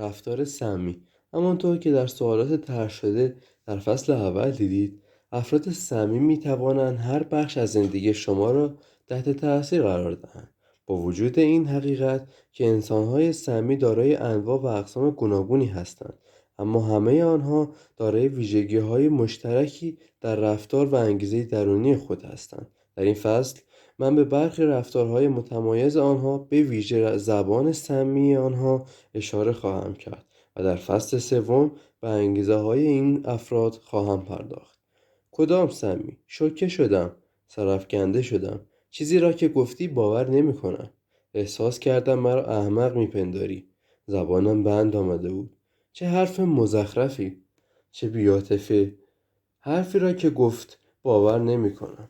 رفتار سمی. همانطور که در سوالات طرح شده در فصل اول دیدید، افراد سمی می توانند هر بخش از زندگی شما را تحت تاثیر قرار دهند. با وجود این حقیقت که انسان‌های سمی دارای انواع و اقسام گوناگونی هستند، اما همه آنها دارای ویژگی‌های مشترکی در رفتار و انگیزه درونی خود هستند. در این فصل من به برخی رفتارهای متمایز آنها، به ویژه زبان سمی آنها اشاره خواهم کرد و در فصل سوم به انگیزه‌های این افراد خواهم پرداخت. کدام سمی؟ شوکه شدم، سرافکنده شدم. چیزی را که گفتی باور نمی‌کنم. احساس کردم مرا احمق می‌پنداری. زبانم بند آمده بود. چه حرف مزخرفی، چه بی‌عاطفه. حرفی را که گفت باور نمی‌کنم.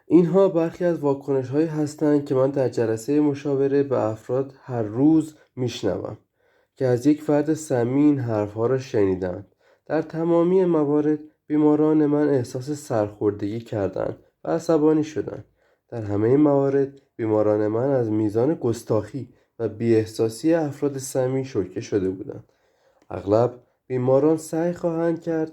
اینها برخی از واکنش‌هایی هستند که من در جلسه مشاوره به افراد هر روز میشنوم که از یک فرد سمی این حرفها را شنیدند. در تمامی موارد بیماران من احساس سرخوردگی کردند و عصبانی شدند. در همه موارد بیماران من از میزان گستاخی و بی‌احساسی افراد سمی شوکه شده بودند. اغلب بیماران سعی خواهند کرد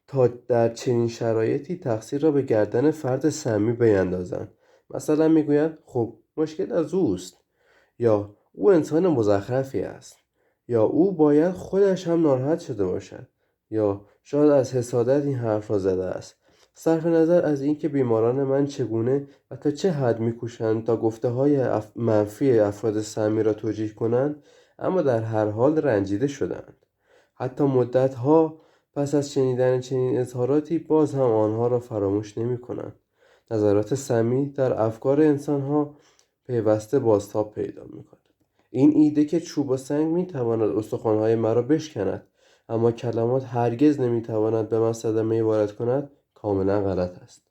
تا در چنین شرایطی تقصیر را به گردن فرد سمی بیندازند. مثلا میگویند خب مشکل از اوست، یا او انسان مزخرفی است، یا او باید خودش هم ناراحت شده باشد، یا شاید از حسادت این حرف را زده است. صرف نظر از اینکه بیماران من چگونه و تا چه حد میکوشند تا گفته‌های منفی افراد سمی را توجیه کنند، اما در هر حال رنجیده شدند. حتی مدت‌ها پس از شنیدن چنین اظهاراتی باز هم آنها را فراموش نمی‌کنند. نظرات سمی در افکار انسان‌ها پیوسته بازتاب پیدا می‌کند. این ایده که چوب و سنگ می‌تواند استخوان‌های مرا بشکند، اما کلمات هرگز نمی‌تواند به من صدمه وارد کند، کاملا غلط است.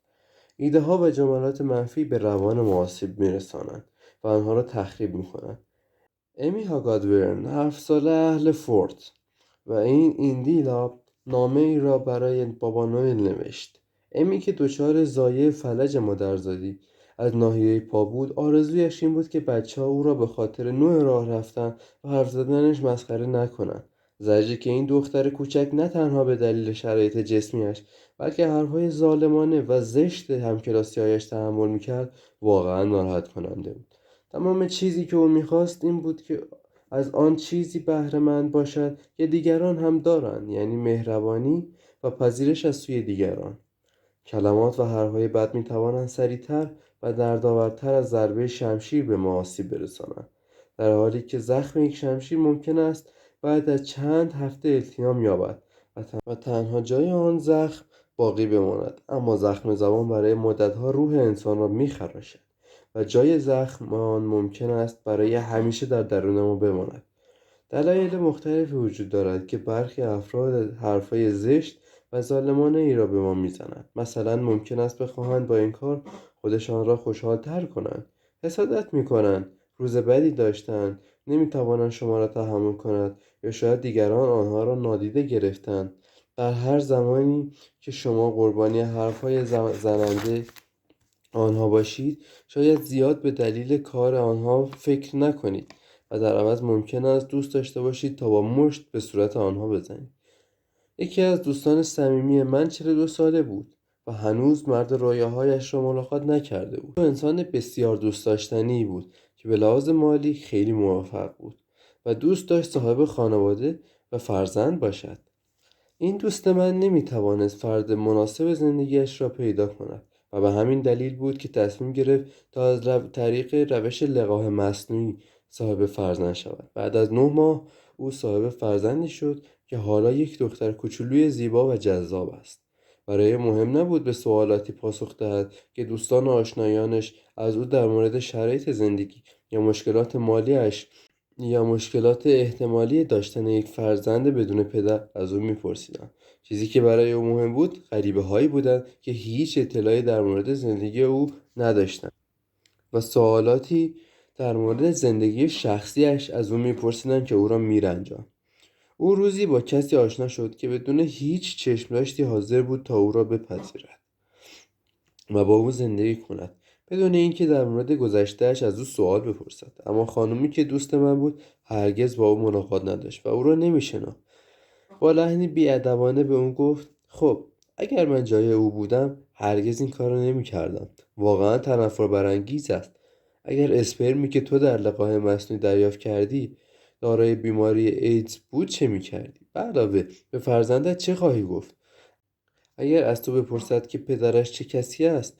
ایده‌ها و جملات منفی به روان ما آسیب می‌رسانند و آنها را تخریب می‌کنند. امی هاگادورن 7 ساله اهل فورت و این ایندیلا نامه ای را برای بابا نوئل نوشت. امی که دچار زایه فلج مادرزادی از ناحیه پا بود، آرزویش این بود که بچه‌ها او را به خاطر نوع راه رفتن و حرف زدنش مسخره نکنند. زجری که این دختر کوچک نه تنها به دلیل شرایط جسمیش، بلکه حرفهای ظالمانه و زشت همکلاسی‌هایش تحمل می‌کرد، واقعا ناراحت کننده بود. تمام چیزی که او می‌خواست این بود که از آن چیزی بهره‌مند باشد که دیگران هم دارند، یعنی مهربانی و پذیرش از سوی دیگران. کلمات و حرفهای بد می‌توانند سریع‌تر و دردآورتر از ضربه شمشیر به ما آسیب برسانند، در حالی که زخم یک شمشیر ممکن است بعد از چند هفته التیام یابد و تنها جای آن زخم باقی بماند، اما زخم زبان برای مدت‌ها روح انسان را می‌خراشد و جای زخم آن ممکن است برای همیشه در درون ما بماند. دلایل مختلفی وجود دارد که برخی افراد حرفهای زشت و ظالمانه ای را به ما میزنند. مثلا ممکن است بخواهند با این کار خودشان را خوشحال‌تر کنند. حسادت میکنند، روز بدی داشتند، نمیتوانند شما را تحمل کنند، یا شاید دیگران آنها را نادیده گرفتند. در هر زمانی که شما قربانی حرفهای زننده آنها باشید، شاید زیاد به دلیل کار آنها فکر نکنید و در عوض ممکن است دوست داشته باشید تا با مشت به صورت آنها بزنید. یکی از دوستان صمیمی من 42 ساله بود و هنوز مرد رویاهایش را ملاقات نکرده بود. او انسان بسیار دوست داشتنی بود که به لحاظ مالی خیلی موفق بود و دوست داشت صاحب خانواده و فرزند باشد. این دوست من نمیتوانست فرد مناسب زندگیش را پیدا کند و به همین دلیل بود که تصمیم گرفت تا از طریق روش لقاح مصنوعی صاحب فرزند شود. بعد از 9 ماه او صاحب فرزندی شد که حالا یک دختر کوچولوی زیبا و جذاب است. برای مهم نبود به سوالاتی پاسخ دهد که دوستان و آشنایانش از او در مورد شرایط زندگی یا مشکلات احتمالی داشتن یک فرزند بدون پدر از او میپرسیدند. چیزی که برای او مهم بود غریبه هایی بودند که هیچ اطلاعی در مورد زندگی او نداشتند و سوالاتی در مورد زندگی شخصیش از او میپرسیدند که او را میرنجاند. او روزی با کسی آشنا شد که بدون هیچ چشم داشتی حاضر بود تا او را بپذیرد و با او زندگی کند. بدون اینکه در مورد گذشتهش از او سوال بپرسد. اما خانمی که دوست من بود هرگز با او ملاقات نداشت و او را نمیشناخت. با لحنی بی‌ادبانه به اون گفت: خب اگر من جای او بودم هرگز این کار را نمی‌کردم. واقعا تنفر برانگیز است. اگر اسپرمی که تو در لقاح مصنوعی دریافت کردی دارای بیماری ایدز بود چه می‌کردی؟ به علاوه به فرزندت چه خواهی گفت؟ اگر از تو بپرسد که پدرش چه کسی است؟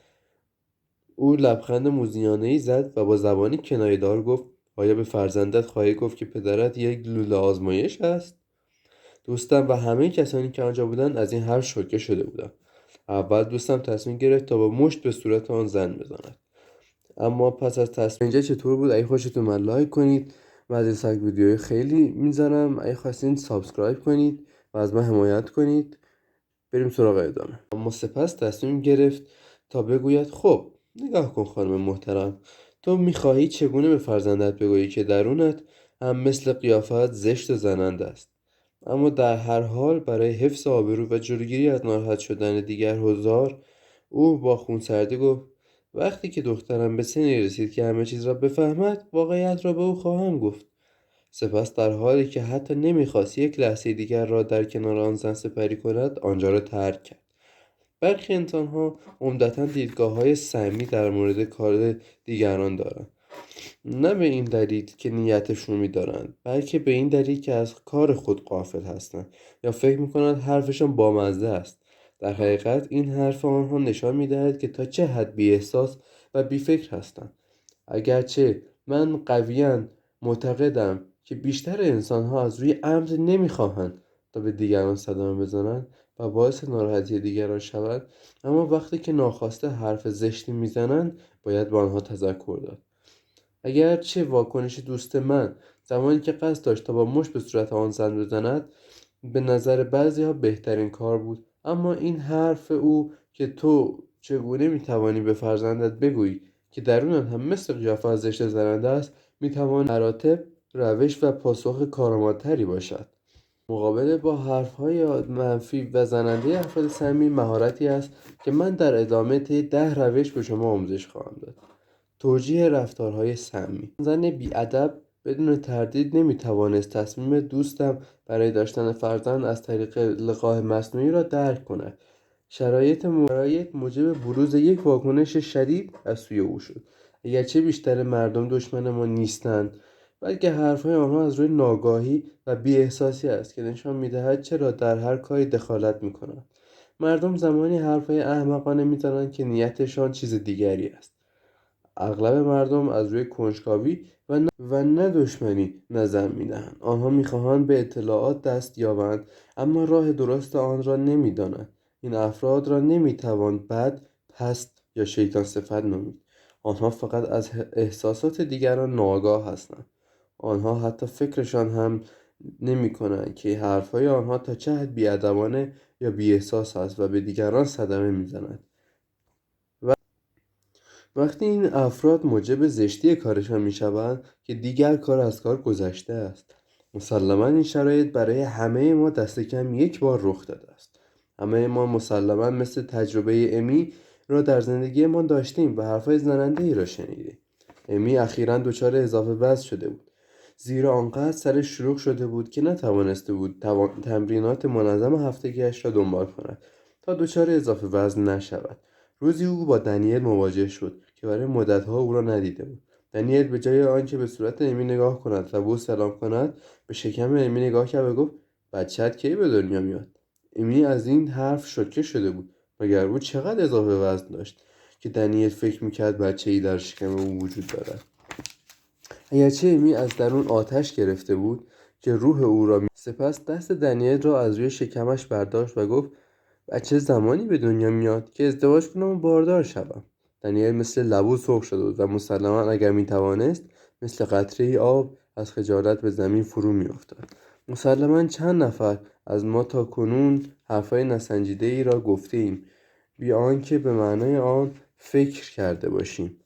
او لبخند موذیانه‌ای زد و با زبانی کنایه‌دار گفت: آیا به فرزندت خواهی گفت که پدرت یک لوله آزمایش است؟ دوستم و همه کسانی که آنجا بودند از این حرف شوکه شده بودند. اول دوستم تصمیم گرفت تا با مشت به صورت آن زن بزند. اما پس از تصمیم اینجا چطور بود؟ اگه خوشتون من لایک کنید. من از این سبک ویدیوهای خیلی میذارم. اگه خواستین سابسکرایب کنید و از من حمایت کنید. بریم سراغ ادامه. اما سپس تصمیم گرفت تا بگوید: خب نگاه کن خانم محترم، تو میخواهی چگونه به فرزندت بگویی که درونت هم مثل قیافت زشت و زننده است. اما در هر حال برای حفظ آبرو و جلوگیری از ناراحت شدن دیگر حضار او با خونسردی گفت: وقتی که دخترم به سنی رسید که همه چیز را بفهمد واقعیت را به او خواهم گفت. سپس در حالی که حتی نمیخواست یک لحظه دیگر را در کنار آن زن سپری کند آنجا را ترک کرد. برخی انسان‌ها عمدتاً دیدگاه‌های سمی در مورد کار دیگران دارند. نه به این دلیل که نیتشون رو می‌دارند، بلکه به این دلیل که از کار خود غافل هستند یا فکر می‌کنند حرفشان بامزه است. در حقیقت این حرف آنها نشان می‌دهد که تا چه حد بی‌احساس و بی‌فکر هستند. اگرچه من قویاً معتقدم که بیشتر انسان‌ها از روی عمد نمی‌خواهند تا به دیگران صدمه بزنند و باعث ناراحتی دیگران شود، اما وقتی که ناخواسته حرف زشتی میزنند باید به آنها تذکر داد. اگرچه واکنش دوست من زمانی که قصد داشت تا با مشت به صورت آن زن بزند به نظر بعضی‌ها بهترین کار بود، اما این حرف او که تو چگونه میتوانی به فرزندت بگویی که درونت هم مثل قیافه زشت زننده است میتواند مراتب روش و پاسخ کارآمدتری باشد. مقابله با حرف‌های منفی و زننده افراد سمی مهارتی است که من در ادامه طی 10 روش به شما آموزش خواهم داد. توجیه رفتارهای سمی. زن بی‌ادب بدون تردید نمی‌توانست تصمیم دوستم برای داشتن فرزند از طریق لقاح مصنوعی را درک کند. شرایط موجب بروز یک واکنش شدید از سوی او شد. اگرچه بیشتر مردم دشمن ما نیستند، بلکه حرفهای آنها از روی ناگاهی و بی‌احساسی است که نشان می‌دهد چرا در هر کاری دخالت می‌کنند. مردم زمانی حرفهای احمقانه می‌زنند که نیتشان چیز دیگری است. اغلب مردم از روی کنجکاوی و نه دشمنی نظر می‌دهند. آنها می‌خواهند به اطلاعات دست یابند اما راه درست آن را نمی‌دانند. این افراد را نمی‌توان بد، پست یا شیطان صفت نامید. آنها فقط از احساسات دیگران ناآگاه هستند. آنها حتی فکرشان هم نمی‌کنند که حرفهای آنها تا چه حد بی‌ادبانه یا بی‌احساس است و به دیگران صدمه می‌زند. وقتی این افراد موجب زشتی کارشان میشوند که دیگر کار از کار گذشته است. مسلماً این شرایط برای همه ما دست کم یک بار رخ داده است. همه ما مسلماً مثل تجربه امی را در زندگی ما داشتیم و حرفای زننده ای را شنیدیم. امی اخیراً دچار اضافه وزن شده بود، زیرا آنقدر سرش شلوغ شده بود که نتوانسته بود تمرینات منظم هفتگیش را دنبال کند تا دچار اضافه وزن نشود. روزی او با دنیل مواجه شد که برای مدت‌ها او را ندیده بود. دنیل به جای آنکه به صورت امی نگاه کند و به او سلام کند به شکم امی نگاه کرد و گفت: بچه‌ت کی به دنیا میاد؟ امی از این حرف شوکه شده بود، مگر او چقدر اضافه وزن داشت که دنیل فکر میکرد بچه‌ای در شکم او وجود دارد. اگرچه امی از درون آتش گرفته بود که روح او را سپس دست دنیل را از روی شکمش برداشت و گفت: بچه زمانی به دنیا میاد که ازدواج کنم و باردار شوم. دنیل مثل لبو سرخ شده بود و مسلماً اگر میتوانست مثل قطره آب از خجالت به زمین فرو میافتاد. مسلماً چند نفر از ما تا کنون حرفهای نسنجیده ای را گفته ایم بی آنکه به معنای آن فکر کرده باشیم.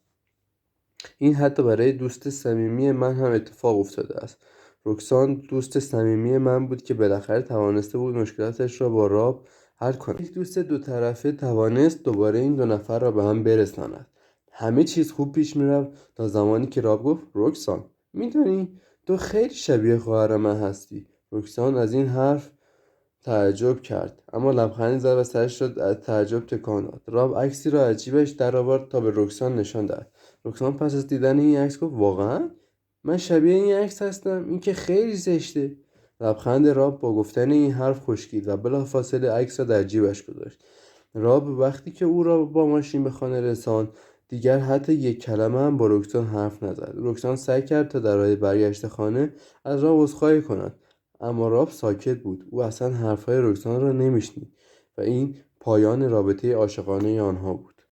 این حتی برای دوست صمیمی من هم اتفاق افتاده است. رکسان دوست صمیمی من بود که بالاخره توانسته بود مشکلاتش را با راب حل کند. یک دوست دو طرفه توانست دوباره این دو نفر را به هم برساند. همه چیز خوب پیش میرفت تا زمانی که راب گفت رکسان میدونی تو خیلی شبیه خواهر من هستی. رکسان از این حرف تعجب کرد، اما لبخندی زد و سرش را از تعجب تکان داد. راب عکسی را از جیبش درآورد تا به رکسان نشان دهد. رکسان پس از دیدن این عکس گفت واقعا من شبیه این عکس هستم؟ این که خیلی زشته. لبخند راب با گفتن این حرف خشکید و بلافاصله عکس را در جیبش گذاشت. راب وقتی که او را با ماشین به خانه رساند دیگر حتی یک کلمه هم با رکسان حرف نزد. رکسان سعی کرد تا در راه برگشت خانه از راب عذرخواهی کند، اما راب ساکت بود. او اصلا حرفهای رکسان را نمیشنید و این پایان رابطه عاشقانه آنها بود.